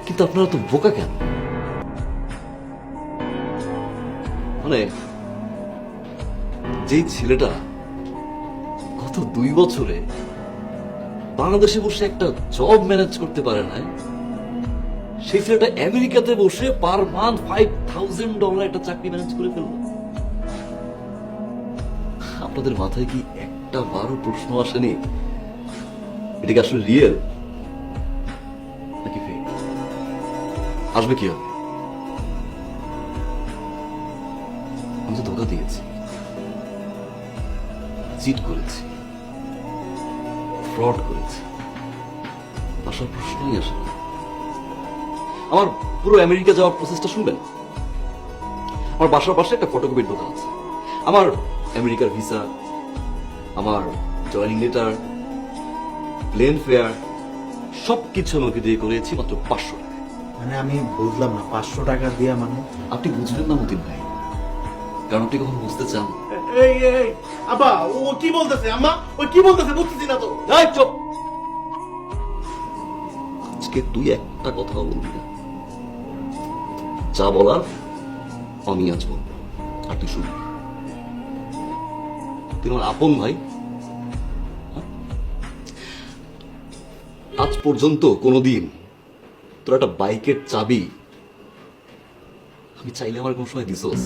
কিন্তু আপনারা তো বোকা কেন? মানে যেই ছেলেটা গত 2 বছরে বাংলাদেশে বসে একটা জব ম্যানেজ করতে পারে না, সেই ছেলেটা আমেরিকাতে বসে পার মান্থ $5,000 একটা চাকরি ম্যানেজ করে ফেলল। আপনাদের মাথায় কি একটা বারো প্রশ্ন আসেনি এটা কি আসলে রিয়েল নাকি ফেক? আসবে কি হবে? আমি তো ধোকা দিয়েছি, চিট করেছি, ফ্রড করেছি, আসার প্রশ্নই আসে না। আমার পুরো আমেরিকা যাওয়ার প্রসেসটা শুনবেন? আমার বাসার পাশে একটা ফটোকপির দোকান আছে। আমার আমেরিকার ভিসা, আমার জয়েনিং লেটার, প্লেন ফেয়ার সবকিছু আমাকে দিয়ে করেছি মাত্র 500 টাকা। মানে আমি বুঝলাম না, 500 টাকা দিয়া মানে? আপনি বুঝলেন না মতিন ভাই, কারণ আপনি কখন বুঝতে চান। এই এই আব্বা, ও কি বলতেছে? আম্মা ও কি বলতেছে বুঝতেছি না তো। এই চুপ! আজকে তুই একটা কথাও বলবি না, যা বলার আমি আজ বলবো আর তুই শুনবি। তুই আমার আপন ভাই। হ্যাঁ? আজ পর্যন্ত কোনোদিন তোর একটা বাইকের চাবি আমি চাইলে আমার কোন সময় দিছোস?